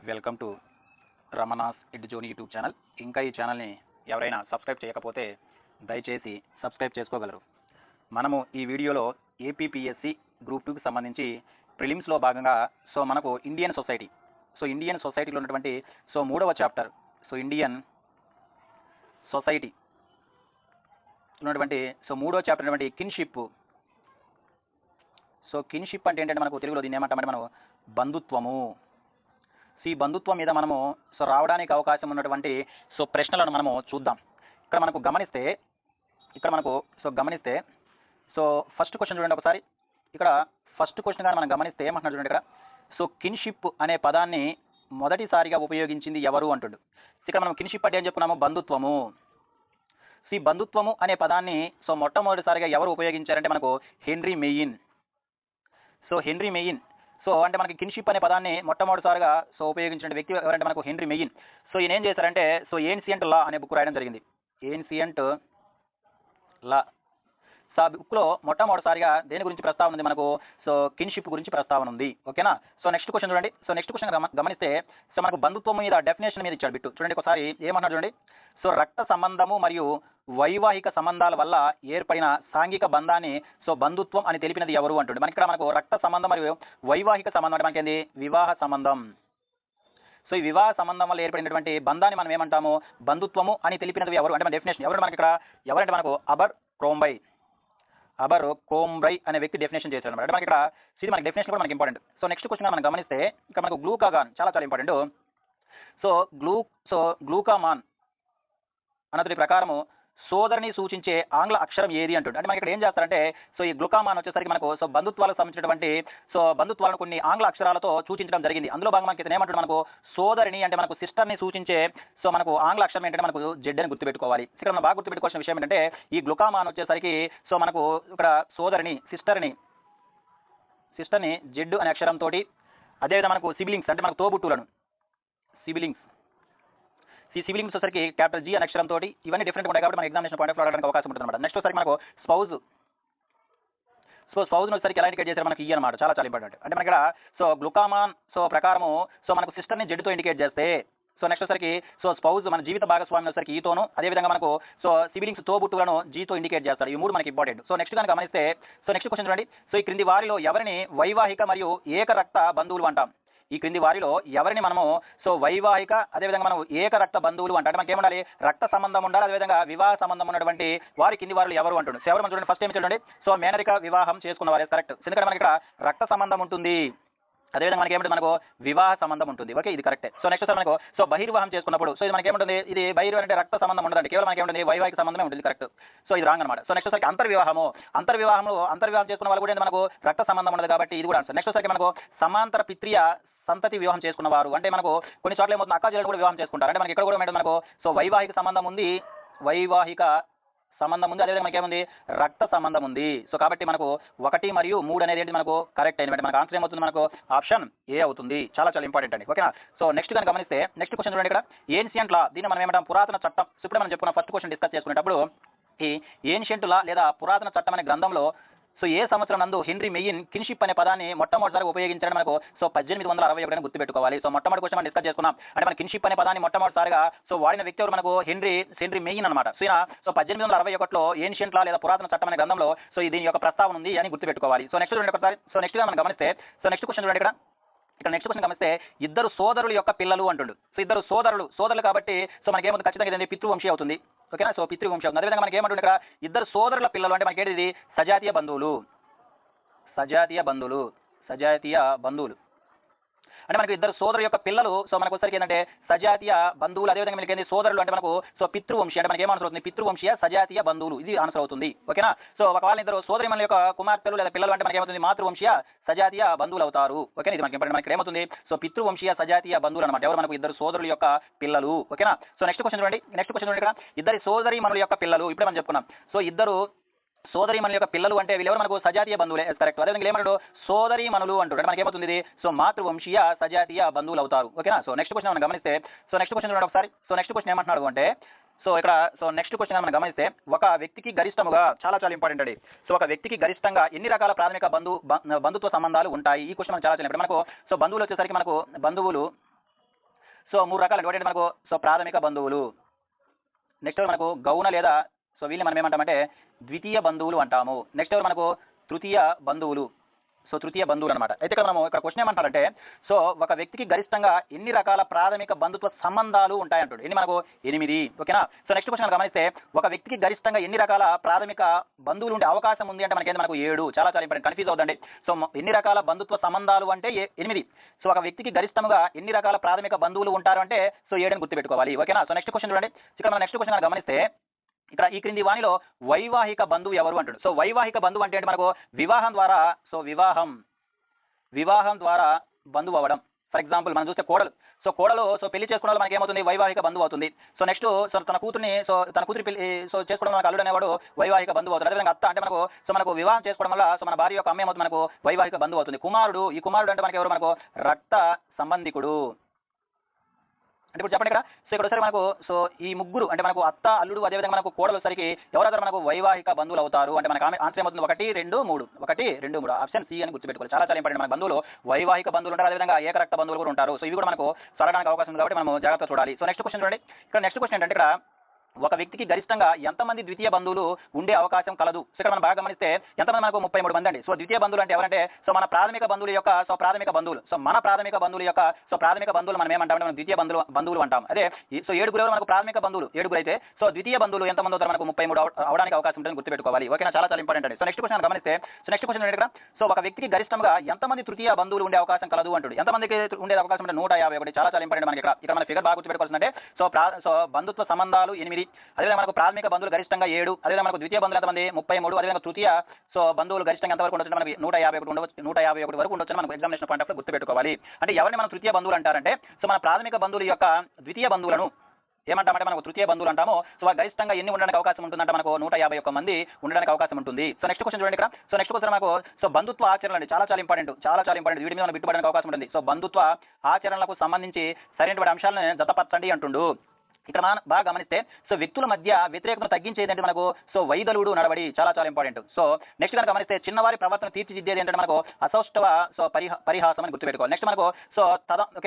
Welcome to Ramana's ed zone YouTube channel. ఇంకా ఈ ఛానల్ని ఎవరైనా సబ్స్క్రైబ్ చేయకపోతే దయచేసి సబ్స్క్రైబ్ చేసుకోగలరు. మనము ఈ వీడియోలో ఏపీపీఎస్సి గ్రూప్ 2కి సంబంధించి ప్రిలిమ్స్లో భాగంగా మనకు ఇండియన్ సొసైటీలో ఉన్నటువంటి మూడవ చాప్టర్ ఇండియన్ సొసైటీ ఉన్నటువంటి మూడవ చాప్టర్ ఉన్నటువంటి కిన్షిప్. కిన్షిప్ అంటే ఏంటంటే మనకు తెలుగులో దీన్ని ఏమంటామంటే మనం బంధుత్వము. ఈ బంధుత్వం మీద మనము రావడానికి అవకాశం ఉన్నటువంటి ప్రశ్నలను మనము చూద్దాం. ఇక్కడ మనకు గమనిస్తే ఫస్ట్ క్వశ్చన్ చూడండి ఒకసారి. ఇక్కడ ఫస్ట్ క్వశ్చన్ కానీ మనం గమనిస్తే ఏమంటున్నారు చూడండి. ఇక్కడ కిన్షిప్ అనే పదాన్ని మొదటిసారిగా ఉపయోగించింది ఎవరు అంటుండు. ఇక్కడ మనం కిన్షిప్ అంటే ఏం చెప్పుకున్నాము, బంధుత్వము. ఈ బంధుత్వము అనే పదాన్ని మొట్టమొదటిసారిగా ఎవరు ఉపయోగించారంటే మనకు హెన్రీ మెయిన్. హెన్రీ మెయిన్ అంటే మనకి కిన్షిప్ అనే పదాన్ని మొట్టమొదటిసారిగా ఉపయోగించిన వ్యక్తి ఎవరంటే మనకు హెన్రీ మెయిన్. ఈయన ఏం చేశారంటే ఏన్షియంట్ లా అనే బుక్ రాయడం జరిగింది. ఏన్షియంట్ లా. ఆ బుక్లో మొట్టమొదటిసారిగా దేని గురించి ప్రస్తావన ఉంది మనకు, కిన్షిప్ గురించి ప్రస్తావన ఉంది. ఓకేనా. నెక్స్ట్ క్వశ్చన్ చూడండి. నెక్స్ట్ క్వశ్చన్ గమనిస్తే మనకు బంధుత్వం మీద డెఫినేషన్ మీద ఇచ్చాడు బిట్టు. చూడండి ఒకసారి ఏమన్నాడు చూడండి. రక్త సంబంధము మరియు వైవాహిక సంబంధాల వల్ల ఏర్పడిన సాంఘిక బంధాన్ని బంధుత్వం అని తెలిపినది ఎవరు అంటుండే. మనకి ఇక్కడ మనకు రక్త సంబంధం మరియు వైవాహిక సంబంధం అంటే మనకి ఏంది, వివాహ సంబంధం. ఈ వివాహ సంబంధం వల్ల ఏర్పడినటువంటి బంధాన్ని మనం ఏమంటాము, బంధుత్వము అని తెలిపినది ఎవరు అంటే మన డెఫినేషన్ ఎవరు మనకి ఇక్కడ ఎవరంటే మనకు అబర్ క్రోంబ్రై అనే వ్యక్తి డెఫినేషన్ చేశారు అనమాట. మనకి ఇక్కడ ఇది మనకి డెఫినేషన్ కూడా మనకి ఇంపార్టెంట్. నెక్స్ట్ క్వశ్చన్ మనం గమనిస్తే ఇక్కడ మనకు గ్లూకాగాన్ చాలా ఇంపార్టెంట్. గ్లూకామాన్ అన్నది ప్రకారము సోదరిని సూచించే ఆంగ్ల అక్షరం ఏది అంటుంది. అంటే మనకి ఇక్కడ ఏం చేస్తారంటే ఈ గ్లూకామాన్ వచ్చేసరికి మనకు బంధుత్వాలకు సంబంధించినటువంటి బంధుత్వాలను కొన్ని ఆంగ్ల అక్షరాలతో సూచించడం జరిగింది. అందులో భాగంగా మనకి ఏమంటుంది, మనకు సోదరిని అంటే మనకు సిస్టర్ని సూచించే మనకు ఆంగ్ల అక్షరం ఏంటంటే మనకు జెడ్ అని గుర్తుపెట్టుకోవాలి. ఇక్కడ మనం బాగా గుర్తుపెట్టుకోవాల్సిన విషయం ఏంటంటే ఈ గ్లూకామాన్ వచ్చేసరికి మనకు ఇక్కడ సోదరిని సిస్టర్ని జెడ్ అనే అక్షరంతో, అదేవిధంగా మనకు సిబ్లింగ్స్ అంటే మనకు తోబుట్టులను ఈ సిబ్లింగ్స్ వచ్చరికి క్యాపిటల్ జీ అనే అక్షరంతో, ఇవన్నీ డిఫరెంట్ ఉంటాయి కాబట్టి మన ఎగ్జామినేషన్ పాయింట్ ఆఫ్ అడగడానికి అవకాశం ఉంటుంది అనమాట. నెక్స్ట్ వచ్చరికి మనకు స్పౌజ్ వచ్చరికి ఎలా ఇండికేట్ చేశారు మనకి ఈ అనమాట. చాలా ఇంపార్టెంట్. అంటే మనకి ఇక్కడ గ్లూకామాన్ ప్రకారము మనకు సిస్టర్ని జెడ్తో ఇండికేట్ చేస్తే నెక్స్ట్ వచ్చరికి స్పౌజ్ మన జీవిత భాగస్వామి వచ్చరికి ఈతోను, అదేవిధంగా మనకు సిబ్లింగ్స్ తోబుట్టులను జీతో ఇండికేట్ చేస్తారు. ఈ మూడు మనకి ఇంపార్టెంట్. నెక్స్ట్ కనుక గమనిస్తే నెక్స్ట్ క్వశ్చన్ చూడండి. ఈ క్రింది వారిలో ఎవరిని వైవాహిక మరియు ఏకరక్త బంధువులు అంటాం. ఈ క్రింది వారిలో ఎవరిని మనము వైవాహిక అదేవిధంగా మనం ఏకరక్త బంధువులు అంటే మనకి ఏముండాలి, రక్త సంబంధం ఉండాలి, అదేవిధంగా వివాహ సంబంధం ఉన్నటువంటి వారి కింది వారిలో ఎవరు అంటుండే. ఎవరు మనం చూడండి. ఫస్ట్ ఏమి చూడండి, మేనరిక వివాహం చేసుకున్న వారే కరెక్ట్. ఎందుకంటే మనకి ఇక్కడ రక్త సంబంధం ఉంటుంది, అదేవిధంగా మనకి ఏమిటి, మనకు వివాహ సంబంధం ఉంటుంది. ఓకే, ఇది కరెక్టే. నెక్స్ట్ సార్ మనకు బహిర్వివాహం చేసుకున్నప్పుడు ఇది మనకి ఏముంటుంది, ఇది బహిర్వ అంటే రక్త సంబంధం ఉండదండి, కేవలం మనకి ఏముంటుంది, వైవాహిక సంబంధమే ఉంటుంది. కరెక్ట్. ఇది రాంగ్ అనమాట. నెక్స్ట్ సార్కి అంతర్వివాహం చేసుకున్న వాళ్ళు కూడా మనకు రక్త సంబంధం ఉండదు కాబట్టి ఇది కూడా ఆన్సర్. నెక్స్ట్ సార్కి మనకు సమాంతర పిత్రియ సంతతి వివాహం చేసుకున్నవారు అంటే మనకు కొన్ని చోట్ల ఏమవుతుంది, అక్కా చెల్లెలు కూడా వివాహం చేసుకుంటారు. అంటే మనకి ఇక్కడ కూడా మనకు వైవాహిక సంబంధం ఉంది, అదేవిధంగా మనకి ఏముంది, రక్త సంబంధం ఉంది. కాబట్టి మనకు 1 మరియు 3 అనేది ఏంటి మనకు కరెక్ట్ అయినటువంటి మనకు ఆన్సర్ ఏమవుతుంది, మనకు ఆప్షన్ ఏ అవుతుంది. చాలా ఇంపార్టెంట్ అండి. ఓకేనా. నెక్స్ట్ కనుక గమనిస్తే నెక్స్ట్ క్వశ్చన్ చూడండి. ఇక్కడ ఏన్షియంట్ లా, దీన్ని మనం ఏమంటాం, పురాతన చట్టం. ఇప్పుడు మనం చెప్పుకున్న ఫస్ట్ క్వశ్చన్ డిస్కస్ చేసుకునేటప్పుడు ఈ ఏన్షియంట్ లా లేదా పురాతన చట్టం అనే గ్రంథంలో ఏ సంవత్సరం నందు హెన్రీ మెయిన్ కిన్షిప్ అనే పదాన్ని మొట్టమొదటిసారి ఉపయోగించడం మనకు 1861 గుర్తుపెట్టుకోవాలి. మొట్టమొదటి క్వశ్చన్ మనం డిస్కస్ చేసుకున్నాం. అంటే మన కిన్షిప్ అనే పదాన్ని మొట్టమొదటిసారిగా వాడిన వ్యక్తి ఎవరు, మనకు హెన్రీ మెయిన్ అనమాట. ఈయన 1861లో ఏన్షియంట్ లా లేదా పురాతన చట్టం అనే గ్రంథంలో దీని యొక్క ప్రస్తావన ఉంది అని గుర్తుపెట్టుకోవాలి. నెక్స్ట్ చూడండి ఒకసారి. నెక్స్ట్ మనం గమనిస్తే నెక్స్ట్ క్వశ్చన్ చూడండి. ఇక్కడ నెక్స్ట్ క్వశ్చన్ గమనిస్తే ఇద్దరు సోదరుల యొక్క పిల్లలు అంటుండు. ఇద్దరు సోదరులు కాబట్టి మనకి ఏమవుతుంది, ఖచ్చితంగా ఇది పితృవంశీ అవుతుంది. ఓకేనా. పితృవంశీ అవుతుంది. అదేవిధంగా మనకి ఏమంటుంది, ఇక్కడ ఇద్దరు సోదరుల పిల్లలు అంటే మనకి ఏంటిది, సజాతీయ బంధువులు అంటే మనకు ఇద్దరు సోదరు యొక్క పిల్లలు మనకు వచ్చరికి ఏంటంటే సజాతీయ బంధువులు. అదేవిధంగా మనకి ఏంటి, సోదరులు అంటే మనకు పితృవంశీ అంటే మనకి ఏం ఆన్సర్ అవుతుంది, పితృవంశీయ సజాతీయ బంధువులు, ఇది ఆన్సర్ అవుతుంది. ఓకేనా. ఒకవేళ ఇద్దరు సోదరి మన యొక్క కుమార్తెలు లేదా పిల్లలు అంటే మనకి ఏమవుతుంది, మాతృవంశీయ సజాతీయ బంధువులు అవుతారు. ఓకేనా. ఇది మనకి ఇంపార్టెంట్. మనకి ఏమవుతుంది, పితృవంశీయ సజాతీయ బంధువులు అనమాట. ఎవరు, మనకు ఇద్దరు సోదరుల యొక్క పిల్లలు. ఓకేనా. నెక్స్ట్ క్వశ్చన్ చూడండి. ఇక్కడ ఇద్దరి సోదరి మనుల యొక్క పిల్లలు ఇప్పుడే మనం చెప్పుకున్నాం. ఇద్దరు సోదరీమణుల యొక్క పిల్లలు అంటే వీళ్ళెవరు, మనకు సజాతీయ బంధువులే. కరెక్ట్. అదేవిధంగా ఏమన్నాడు, సోదరీమణులు అంటారు. అంటే మనకి ఏమవుతుంది, ఇది మాతృవంశీయ సజాతీయ బంధువులు అవుతారు. ఓకేనా. నెక్స్ట్ క్వశ్చన్ మనం గమనిస్తే నెక్స్ట్ క్వశ్చన్ చూడండి ఒకసారి. నెక్స్ట్ క్వశ్చన్ ఏమంటున్నాడు అంటే ఇక్కడ నెక్స్ట్ క్వశ్చన్ మనం గమనిస్తే ఒక వ్యక్తికి గరిష్టముగా చాలా ఇంపార్టెంట్ అండి. ఒక వ్యక్తికి గరిష్టంగా ఎన్ని రకాల ప్రాథమిక బంధుత్వ సంబంధాలు ఉంటాయి. ఈ క్వశ్చన్ మనకు చాలా ఇంపార్టెంట్. మనకు బంధువులు వచ్చేసరికి మనకు బంధువులు సో 3 రకాలు అంటే మనకు సో ప్రాథమిక బంధువులు, నెక్స్ట్ మనకు గౌణ లేదా సో వీళ్ళని మనం ఏమంటామంటే ద్వితీయ బంధువులు అంటాము. నెక్స్ట్ మనకు తృతీయ బంధువులు, సో తృతీయ బంధువులు అనమాట. అయితే ఇక్కడ మనము ఇక్కడ క్వశ్చన్ ఏమంటారంటే సో ఒక వ్యక్తికి గరిష్టంగా ఎన్ని రకాల ప్రాథమిక బంధుత్వ సంబంధాలు ఉంటాయంటాడు. ఎన్ని మనకు 8. ఓకేనా. సో నెక్స్ట్ క్వశ్చన్ గమనిస్తే ఒక వ్యక్తికి గరిష్టంగా ఎన్ని రకాల ప్రాథమిక బంధువులు ఉండే అవకాశం ఉంది అంటే మనకి మనకు 7. చాలా చాలా ఇంపార్టెంట్, కన్ఫ్యూజ్ అవుతుంది. సో ఎన్ని రకాల బంధుత్వ సంబంధాలు అంటే 8. సో ఒక వ్యక్తికి గరిష్టంగా ఎన్ని రకాల ప్రాథమిక బంధువులు ఉంటారు అంటే సో 7 అని గుర్తుపెట్టుకోవాలి. ఓకేనా. సో నెక్స్ట్ క్వశ్చన్ చూడండి. ఇక్కడ మనం నెక్స్ట్ క్వశ్చన్ గమనిస్తే ఇక్కడ ఈ క్రింది వానిలో వైవాహిక బంధువు ఎవరు అంటాడు. సో వైవాహిక బంధువు అంటే మనకు వివాహం ద్వారా సో వివాహం ద్వారా బంధువు అవ్వడం. ఫర్ ఎగ్జాంపుల్ మనం చూస్తే కోడలు, సో కోడలు సో పెళ్లి చేసుకోవడం మనకి ఏమవుతుంది వైవాహిక బంధువు అవుతుంది. సో నెక్స్ట్ సో తన కూతురి పెళ్లి సో చేసుకోవడం మనకు అల్లుడు అనేవాడు వైవాహిక బంధువు అవుతుంది. అదేవిధంగా అత్త అంటే మనకు వివాహం చేసుకోవడం వల్ల సో మన భార్య యొక్క అమ్మ ఏమవుతుంది మనకు వైవాహిక బంధువు అవుతుంది. ఈ కుమారుడు అంటే మనకి ఎవరు మనకు రక్త సంబంధికుడు. అంటే ఇప్పుడు చెప్పండి ఇక్కడ సో ఇక్కడ ఒకసారి మనకు సో ఈ ముగ్గురు అంటే మనకు అత్త అల్లుడు అదేవిధంగా మనకు కోడలు సరికి ఎవరైనా మనకు వైవాహిక బంధువులు అవుతారు అంటే మనకు ఆన్సర్ ఏమవుతుంది 1, 2, 3 ఆప్షన్ సి అని గుర్తుపెట్టుకోవాలి. చాలా చాలా ఇంపార్టెంట్. మన బంధువులు వైవాహిక బంధువులు ఉంటారు, అదేవిధంగా ఏకరక్త బంధువులు కూడా ఉంటారు. సో ఇవి కూడా మనకు సరడానికి అవకాశం ఉంది కాబట్టి మనం జాగ్రత్తగా చూడాలి. సో నెక్స్ట్ క్వశ్చన్ చూడండి. ఇక్కడ నెక్స్ట్ క్వశ్చన్ ఏంటంటే ఇక్కడ ఒక వ్యక్తికి గరిష్టంగా ఎంతమంది ద్వితీయ బంధువులు ఉండే అవకాశం కలదు. సో ఇక్కడ మనం బాగా గమనిస్తే ఎంతమంది మనకు 33 మంది అండి. సో ద్వితీయ బంధువులు అంటే ఎవరంటే సో మన ప్రాథమిక బంధువుల యొక్క సో ప్రాథమిక బంధువులు, సో మన ప్రాథమిక బంధువుల యొక్క సో ప్రాథమిక బంధువులు మనం ఏమంటామంటే మనం ద్వితీయ బంధువులు అంటాం. అదే సో 7 మనకు ప్రాథమిక బంధువులు 7 అయితే సో ద్వితీయ బంధువులు ఎంతమంది అవుతారు మనకు 33 అవడానికి అవకాశం ఉంటుందని గుర్తుపెట్టుకోవాలి. ఓకేనా. చాలా చాలా ఇంపార్టెంట్ అండి. సో నెక్స్ట్ క్వశ్చన్ గమనిస్తే సో నెక్స్ట్ క్వశ్చన్ ఏంటంటే సో ఒక వ్యక్తికి గరిష్టంగా ఎంతమంది తృతీయ బంధువులు ఉండే అవకాశం కలదు అంటాడు. ఎంతమందికి ఉండే అవకాశం అంటే 151. చాలా చాలా ఇంపార్టెంట్ మనకి ఇక్కడ మన ఫిగర్ బాగా గుర్తుపెట్టుకోవాల్సిందంటే సో బంధుత్వ సంబంధాలు 8, అదేవిధంగా మనకు ప్రాథమిక బంధువులు గరిష్టంగా 7, అదేవిధంగా మనకు ద్వితీయ బంధువులు ఎంతమంది 33, అదేవిధంగా తృతీయ సో బంధువులు గరిష్టంగా ఎంతవరకు ఉండొచ్చు మనకి 151 వరకు ఉండొచ్చు మనకు ఎగ్జామినేషన్ పాయింట్ ఆఫ్ గుర్తుపెట్టుకోవాలి. అంటే ఎవరిని మనం తృతీయ బంధువులు అంటారంటే సో మన ప్రాథమిక బంధువుల యొక్క ద్వితీయ బంధువులను ఏమంటామంటే మనకు తృతీయ బంధువులు అంటాము. సో గరిష్టంగా ఎన్ని ఉండడానికి అవకాశం ఉంటుందంటే మనకు 151 మంది ఉండడానికి అవకాశం ఉంటుంది. సో నెక్స్ట్ క్వశ్చన్ చూడండి ఇక్కడ. సో నెక్స్ట్ క్వశ్చన్ మనకు సో బంధుత్వ ఆచరణ అండి. చాలా చాలా ఇంపార్టెంట్ వీటి మీద మనం బిట్టుపడడానికి అవకాశం ఉంటుంది. సో బంధుత్వ ఆచరణలకు సంబంధించి సరైనటువంటి అంశాలను జతపరచండి అంటుండు. ఇక్కడ మనం బాగా గమనిస్తే సో వ్యక్తుల మధ్య వ్యతిరేకతను తగ్గించేది అంటే మనకు సో వైదలుడు నడవడి. చాలా చాలా ఇంపార్టెంట్. సో నెక్స్ట్ కనుక గమనిస్తే చిన్నవారి ప్రవర్తన తీర్చిదిద్దేది ఏంటంటే మనకు అసౌష్ఠవ సో పరిహాసం అని గుర్తుపెట్టుకోవాలి. నెక్స్ట్ మనకు సో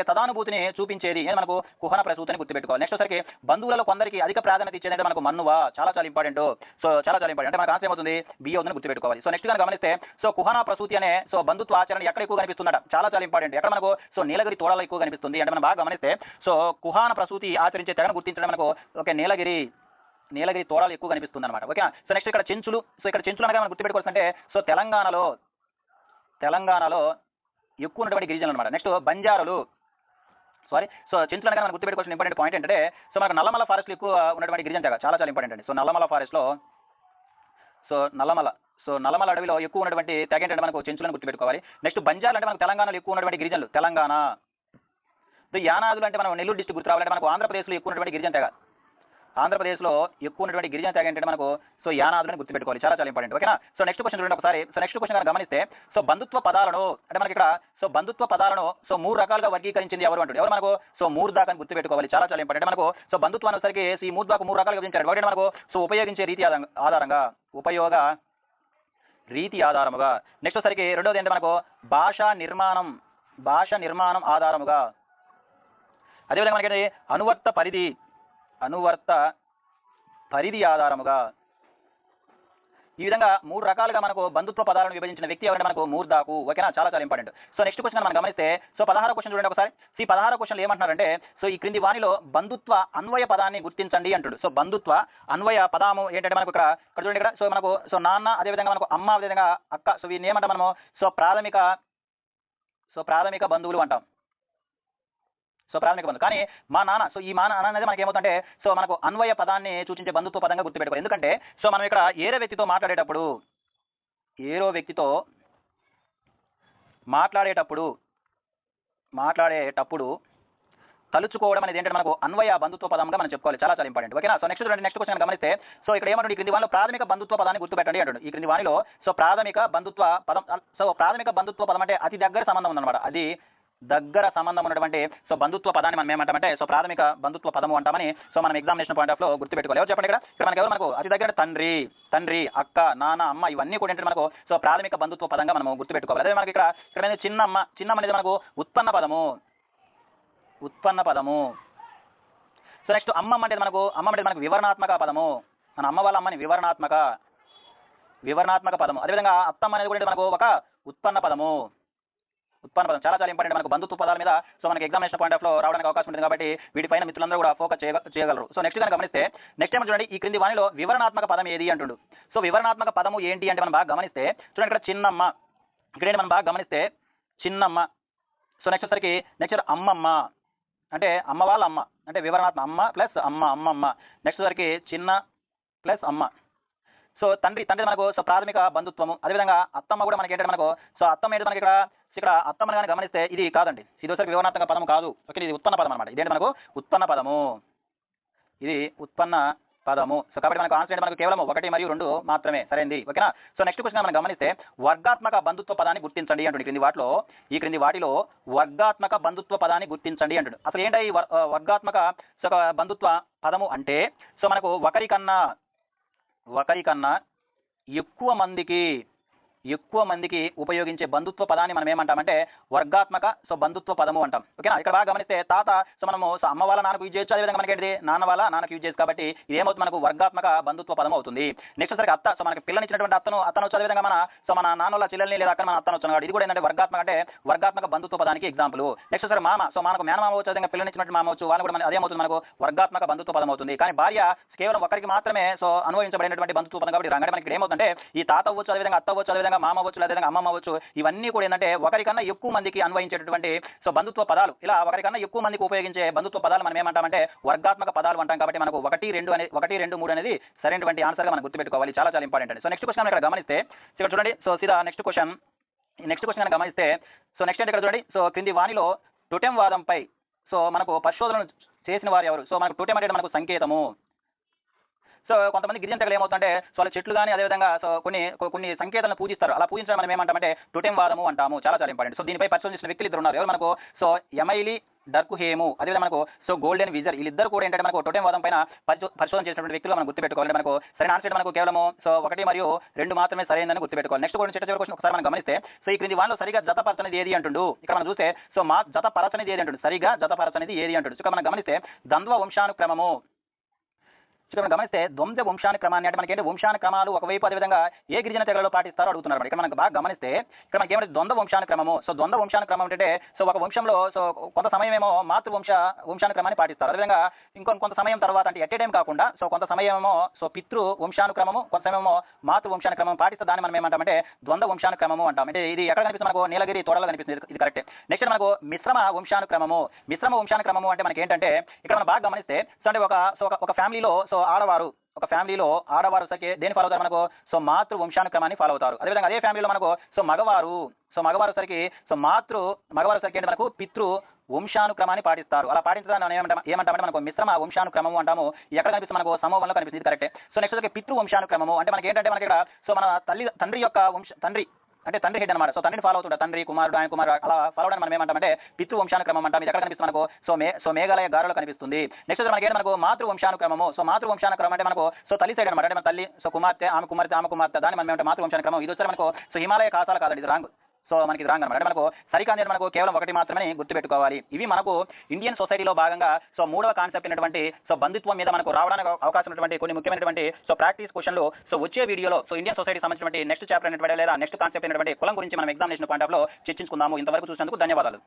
తదానుభూతిని చూపించేది మనకు కుహన ప్రసూతి అని గుర్తుపెట్టుకోవాలి. నెక్స్ట్ సరికి బంధువులలో కొందరికి అధిక ప్రాధాన్యత ఇచ్చేది అంటే మనకు మన్నువ. చాలా చాలా ఇంపార్టెంట్. సో చాలా చాలా ఇంపార్టెంట్ అంటే మనకు ఆన్సర్ ఏమవుతుంది బి అవుతుందని గుర్తుపెట్టుకోవాలి. సో నెక్స్ట్ కనుక గమనిస్తే సో కుహన ప్రసూతి అనే సో బంధుత్వ ఆచరణ ఎక్కడ ఎక్కువ కనిపిస్తుందట. చాలా చాలా ఇంపార్టెంట్. ఎక్కడ మనకు సో నీలగిరి తోడలో ఎక్కువ కనిపిస్తుంది అంటే మనం బాగా గమనిస్తే సో కుహాన ప్రసూతి ఆచరించే తెగను గుర్తించడం మనకు ఓకే నీలగిరి తోడాలు ఎక్కువ కనిపిస్తుంది అనమాట. ఓకే. సో నెక్స్ట్ ఇక్కడ చెంచులు. సో ఇక్కడ చెంచులు అనగా మనం గుర్తుపెట్టుకోవాల్సింటే సో తెలంగాణలో ఎక్కువ ఉన్నటువంటి గిరిజనులు అనమాట. నెక్స్ట్ బంజారులు సో చెంచులు అనగా మనం గుర్తుపెట్టుకోవాల్సిన ఇంపార్టెంట్ పాయింట్ ఏంటంటే సో మనకు నల్లమల ఫారెస్ట్ ఎక్కువ ఉన్నటువంటి గిరిజన తెగ. చాలా చాలా ఇంపార్టెంట్ అండి. సో నల్లమల ఫారెస్ట్లో నల్లమల అడవిలో ఎక్కువ ఉన్నటువంటి తెగ ఏంటంటే మనకు చెంచులను గుర్తుపెట్టుకోవాలి. నెక్స్ట్ బంజారులు అంటే మనకు తెలంగాణలో ఎక్కువ ఉన్నటువంటి గిరిజనులు తెలంగాణ. యానాదులు అంటే మనం నెల్లూరు డిస్ట్రిక్ట్ గుర్తు రావాలంటే మనకు ఆంధ్రప్రదేశ్లో ఎక్కువ ఉన్నటువంటి గిరిజన తెగ. ఆంధ్రప్రదేశ్లో ఎక్కువ ఉన్నటువంటి గిరిజన తెగ ఏంటంటే మనకు సో యానాదులను గుర్తుపెట్టుకోవాలి. చాలా చాలా ఇంపార్టెంట్. ఓకేనా. సో నెక్స్ట్ క్వశ్చన్ చూడండి ఒకసారి. సో నెక్స్ట్ క్వశ్చన్ గమనిస్తే సో బంధుత్వ పదాలను అంటే మనకి ఇక్కడ సో బంధుత్వ పదాలను సో 3 రకాలుగా వర్గీకరించింది ఎవరు అంటారు. ఎవరు మనకు సో మూర్ధాక్ అని గుర్తుపెట్టుకోవాలి. చాలా చాలా ఇంపార్టెంట్. మనకు సో బంధుత్వం అనేసరికి ఈ మూర్ధాకు 3 రకాలుగా విభజించారు. ఒకటి మనకు సో ఉపయోగించే రీతి ఆధారంగా ఉపయోగ రీతి ఆధారముగా. నెక్స్ట్ సరికి రెండోది ఏంటంటే మనకు భాషా నిర్మాణం ఆధారముగా. అదేవిధంగా మనకి అనువర్త పరిధి ఆధారముగా. ఈ విధంగా 3 రకాలుగా మనకు బంధుత్వ పదాలను విభజించిన వ్యక్తి ఎవరంటే మనకు మూర్ధాకు. ఓకేనా. చాలా చాలా ఇంపార్టెంట్. సో నెక్స్ట్ క్వశ్చన్ మనం గమనిస్తే సో 16వ క్వశ్చన్ చూడండి ఒకసారి. ఈ 16వ క్వశ్చన్ ఏమంటున్నారంటే సో ఈ క్రింది వానిలో బంధుత్వ అన్వయ పదాన్ని గుర్తించండి అంటాడు. సో బంధుత్వ అన్వయ పదము ఏంటంటే మనకు ఇక్కడ చూడండి ఇక్కడ సో మనకు సో నాన్న అదేవిధంగా మనకు అమ్మ అదేవిధంగా అక్క. సో వీరిని ఏమంటాం మనము సో ప్రాథమిక బంధువులు అంటాం. సో ప్రాథమిక బంధువు. కానీ మా నాన్న సో ఈ మా నాన్న అనేది మనకి ఏమవుతుందంటే సో మనకు అన్వయ పదాన్ని సూచించే బంధుత్వ పదంగా గుర్తుపెట్టుకోవాలి. ఎందుకంటే సో మనం ఇక్కడ ఏరో వ్యక్తితో మాట్లాడేటప్పుడు తలుచుకోవడం అనేది ఏంటంటే మనకు అన్వయ బంధుత్వ పదంగా మనం చెప్పుకోవాలి. చాలా చాలా ఇంపార్టెంట్. ఓకేనా. సో నెక్స్ట్ క్వశ్చన్ గమనిస్తే సో ఇక్కడ ఏమంటుంది ఈ క్రింది వానిలో ప్రాథమిక బంధుత్వ పదాన్ని గుర్తుపెట్టండి అంటాడు. ఈ క్రింది వానిలో సో ప్రాథమిక బంధుత్వ పదం అంటే అతి దగ్గర సంబంధం ఉందన్నమాట. అది దగ్గర సంబంధం ఉన్నటువంటి సో బంధుత్వ పదాన్ని మనం ఏమంటామంటే సో ప్రాథమిక బంధుత్వ పదము అంటామని సో మనం ఎగ్జామినేషన్ పాయింట్ ఆఫ్ లో గుర్తుపెట్టుకోవాలి. ఎవరు చెప్పండి ఇక్కడ మనకు అతి దగ్గర తండ్రి అక్క నాన్న అమ్మ ఇవన్నీ కూడా ఏంటంటే మనకు సో ప్రాథమిక బంధుత్వ పదంగా మనం గుర్తుపెట్టుకోవాలి. అదే మనకి ఇక్కడ చిన్నమ్మ అనేది మనకు ఉత్పన్న ఉత్పన్న పదము. సో నెక్స్ట్ అమ్మమ్మ అంటే మనకు వివరణాత్మక పదము. మన అమ్మ వాళ్ళ అమ్మని వివరణాత్మక పదము. అదేవిధంగా అత్తమ్మ అనేది కూడా మనకు ఒక ఉత్పన్న పదము. చాలా చాలా ఇంపార్టెంట్ మనకు బంధుత్వ పదాల మీద. సో మనకి ఎగ్జామినేషన్ పాయింట్ ఆఫ్ లో రావడానికి అవకాశం ఉంటుంది కాబట్టి వీటిపైన మిత్రులందరూ కూడా ఫోకస్ చేయగలరు. సో నెక్స్ట్ కనుక గమనిస్తే నెక్స్ట్ ఏమో చూడండి, ఈ క్రింది వాణిలో వివరణాత్మక పదం ఏది అంటుండు. సో వివరణాత్మక పదము ఏంటి అంటే మనం బాగా గమనిస్తే చూడండి, ఇక్కడ చిన్నమ్మ, ఇక్కడ మనం బాగా గమనిస్తే చిన్నమ్మ. సో నెక్స్ట్ వచ్చరికి నెక్స్ట్ అమ్మమ్మ అంటే అమ్మ వాళ్ళ అమ్మ అంటే వివరణాత్మక అమ్మ ప్లస్ అమ్మమ్మ. నెక్స్ట్ వచ్చరికి చిన్న ప్లస్ అమ్మ. సో తండ్రి మనకు సో ప్రాథమిక బంధుత్వము. అదేవిధంగా అత్తమ్మ కూడా మనకి ఏంటంటే మనకు సో అత్తమ్మ ఏంటి మనకి ఇక్కడ అత్తమ్మని కానీ గమనిస్తే ఇది కాదండి, ఇది ఒకసారి వివరణాత్మక పదము కాదు. ఓకే, ఇది ఉత్పన్న పదం అనమాట. ఇదేంటి మనకు ఉత్పన్న పదము, ఇది ఉత్పన్న పదము. సో కాబట్టి మనకు ఆన్సర్ మనకు కేవలం 1 మరియు 2 మాత్రమే సరైనది. ఓకేనా. సో నెక్స్ట్ క్వశ్చన్ మనం గమనిస్తే వర్గాత్మక బంధుత్వ పదాన్ని గుర్తించండి అంటుంది. ఈ క్రింది వాటిలో వర్గాత్మక బంధుత్వ పదాన్ని గుర్తించండి అంటుంది. అసలు ఏంటి ఈ వర్గాత్మక బంధుత్వ పదము అంటే సో మనకు ఒకరికన్నా ఎక్కువ మందికి ఉపయోగించే బంధుత్వ పదాన్ని మనం ఏమంటామంటే వర్గాత్మక బంధుత్వ పదము అంటాం. ఓకేనా. ఇక్కడ బాగా గమనిస్తే తాత సో మనము అమ్మ వాళ్ళ నాన్నకు యూజ్ చేయొచ్చు, అదేవిధంగా మనకి ఏంటిది నాన్న వాళ్ళ నాన్నకు యూజ్ చేయొచ్చు. కాబట్టి ఇది ఏమవుతుంది మనకు వర్గాత్మక బంధుత్వ పదం అవుతుంది. నెక్స్ట్ సరికి అత్త, సో మనకి పిల్లనిచ్చినటువంటి అత్తను వచ్చి, అదేవిధంగా మన నాన్న వాళ్ళ చెల్లెల్ని లేదా అక్కడ మన అత్తను వచ్చాను. ఇది కూడా ఏంటంటే వర్గాత్మక బంధుత్వ పదానికి ఎగ్జాంపుల్. నెక్స్ట్ సరే మామ, సో మనకు మేనమామ వచ్చు, అదేవిధంగా పిల్లనిచ్చినట్టు మామ వచ్చు, వాళ్ళు కూడా అదేమవుతుంది మనకు వర్గాత్మక బంధుత్వ పదం అవుతుంది. కానీ భార్య కేవలం ఒకరికి మాత్రమే సో అన్వయించబడినటువంటి బంధుత్వ పదం. కాబట్టి రంగడి మనకి ఏమవుతుందంటే ఈ తాత వచ్చు, అదేవిధంగా అత్త వచ్చు, అదేవిధంగా మామ వచ్చు, అదేవిధంగా అమ్మమ్మ వచ్చు, ఇవన్నీ కూడా ఏంటంటే ఒకరికన్నా ఎక్కువ మందికి అన్వయించేటటువంటి సో బంధుత్వ పదాలు. ఇలా ఒకరికన్నా ఎక్కువ మందికి ఉపయోగించే బంధుత్వ పదాలు మనం ఏమంటామంటే వర్గాత్మక పదాలు అంటాం. కాబట్టి మనకు 1, 2, 3 అనేది సరైనటువంటి ఆన్సర్ గా మనం గుర్తుపెట్టుకోవాలి. చాలా చాలా ఇంపార్టెంట్. సో నెక్స్ట్ క్వశ్చన్ ఇక్కడ గమనిస్తే ఇక్కడ చూడండి, సో సీదా నెక్స్ట్ క్వశ్చన్ గమనిస్తే సో నెక్స్ట్ అంటే ఇక్కడ చూడండి, సో క్రింది వాణిలో టోటెం వాదంపై సో మనకు పరిశోధనలు చేసిన వారు ఎవరు. సో మనకు టోటెం అంటే మనకు సంకేతము. సో కొంతమంది గిరిజన తెగలు ఏమవుతుంటే సో వాళ్ళ చెట్లు కానీ అదేవిధంగా సో కొన్ని సంకేతాలను పూజిస్తారు. అలా పూజించడం మనం ఏమంటామంటే టోటెం వాదము అంటాము. చాలా చాలా ఇంపార్టెంట్. సో దీనిపై పరిశోధించిన వ్యక్తులు 2 ఉన్నారు. ఎవరు మనకు సో ఎమైలీ డర్కుహేము, అదేవిధంగా మనకు సో గోల్డెన్ విజర్, వీళ్ళిద్దరు కూడా ఏంటంటే మనకు టోటెం వాదం పైన పరిశోధన చేసినటువంటి వ్యక్తులు మనం గుర్తుపెట్టుకోవాలి. మనకు సరైన ఆన్సర్ మనకు కేవలం సో 1 మరియు 2 మాత్రమే సరైనదని గుర్తుపెట్టుకోవాలి. నెక్స్ట్ కూడా చివరి క్వశ్చన్ ఒకసారి మనం గమనిస్తే సో ఈ క్రింది వాటిలో సరిగా జతపరచనిది ఏది అంటుండు. ఇక్కడ మనం చూస్తే సో జతపరచనిది ఏది అంటుండు, సరిగా జతపరచనిది ఏది అంటుండు. ఇక్కడ మనం గమనిస్తే ద్వంద్వ వంశానుక్రమము. ఇక్కడ మనం గమనిస్తే ద్వంద్వ వంశానుక్రమాన్ని అంటే మనకి ఏంటి వంశానుక్రమాలు ఒకవైపు అదేవిధంగా ఏ గిరిజన తెగలలో పాటిస్తారో అడుగుతున్నారు. ఇక్కడ మనకు బాగా గమనిస్తే ఇక్కడ మనకి ఏమంటే ద్వంద్వ వంశానుక్రమము. సో ద్వంద్వ వంశానుక్రమం అంటే సో ఒక వంశంలో సో కొంత సమయం ఏమో వంశానుక్రమాన్ని పాటిస్తారు, అదేవిధంగా కొంత సమయం తర్వాత అంటే ఎట్ ఏ టైం కాకుండా సో కొంత సమయం ఏమో సో పితృ వంశానుక్రమము, కొంత సమయం ఏమో మాతృ వంశానుక్రమం పాటిస్తే దాన్ని మనం ఏమంటామంటే ద్వంద్వ వంశానుక్రమము అంటాం. అంటే ఇది ఎక్కడ కనిపిస్తుంది మనకు నీలగిరి తోటలో కనిపిస్తుంది, ఇది కరెక్ట్. నెక్స్ట్ మనకు మిశ్రమ వంశానుక్రమము అంటే మనకి ఏంటంటే ఇక్కడ మనం బాగా గమనిస్తే సో అంటే ఒక ఫ్యామిలీలో సో ఒక ఫ్యామిలీలో ఆడవారు సరికి దేని ఫాలో అవుతారు మనకు సో మాతృ వంశానుక్రమాన్ని ఫాలో అవుతారు. అదేవిధంగా అదే ఫ్యామిలీలో మనకు సో మగవారు సరికి ఏంటి మనకు పితృ వంశానుక్రమాన్ని పాటిస్తారు. అలా పాటించడానికి ఏమంటామంటే మనకు మిశ్రమ వంశానుక్రమము అంటాము. ఎక్కడ కనిపిస్తుంది మనకు సమూహంలో కనిపిస్తుంది, కరెక్ట్. సో నెక్స్ట్ వచ్చి పితృ వంశానుక్రమము అంటే మనకి ఏంటంటే మనకి ఇక్కడ సో మన తండ్రి యొక్క తండ్రి హెడ్ అనమాట. సో తండ్రిని ఫాలో అవుతుంటారు, తండ్రి కుమారుడు ఆయన కుమారుడు అలా ఫాలో అవడానికి మనం ఏమంటామంటే పితృ వంశానుక్రమం అంటాం. ఇది ఎక్కడ కనిపిస్తుంది మనకు సో మేఘాలయ గారులో కనిపిస్తుంది. నెక్స్ట్ మనకి ఏంటి మనకు మాతృ వంశానుక్రమము. సో మాతృ వంశానుక్రమం అంటే మనకు సో తల్లి సైడ్ అనమాట. అంటే మన తల్లి సో కుమార్తె ఆమె కుమార్తె దాన్ని మనం ఏమంటే మాతృ వంశానుక్రమం. ఇది వచ్చి మనకు సో హిమాలయ కాసాలు కాదండి, ఇది రాంగ్. సో మనకి ఇది రాంగ్ అనమాట. అంటే మనకు సరికాని మనకు కేవలం 1 మాత్రమే గుర్తుపెట్టుకోవాలి. ఇవి మనకు ఇండియన్ సొసైటీలో భాగంగా సో 3వ కాన్సెప్ట్ అయినటువంటి సో బంధుత్వం మీద మనకు రావడానికి అవకాశం ఉన్నటువంటి కొన్ని ముఖ్యమైనటువంటి సో ప్రాక్టీస్ క్వశ్చన్లు సో వచ్చే వీడియోలో సో ఇండియన్ సొసైటీ సంబంధించినటువంటి నెక్స్ట్ చాప్టర్ అయినటువంటి లేదా నెక్స్ట్ కాన్సెప్ట్ అయినటువంటి కులం గురించి మనం ఎగ్జామినేషన్ పాయింట్ ఆఫ్ లో చర్చించుకుందాము. ఇంతవరకు చూసినందుకు ధన్యవాదాలు.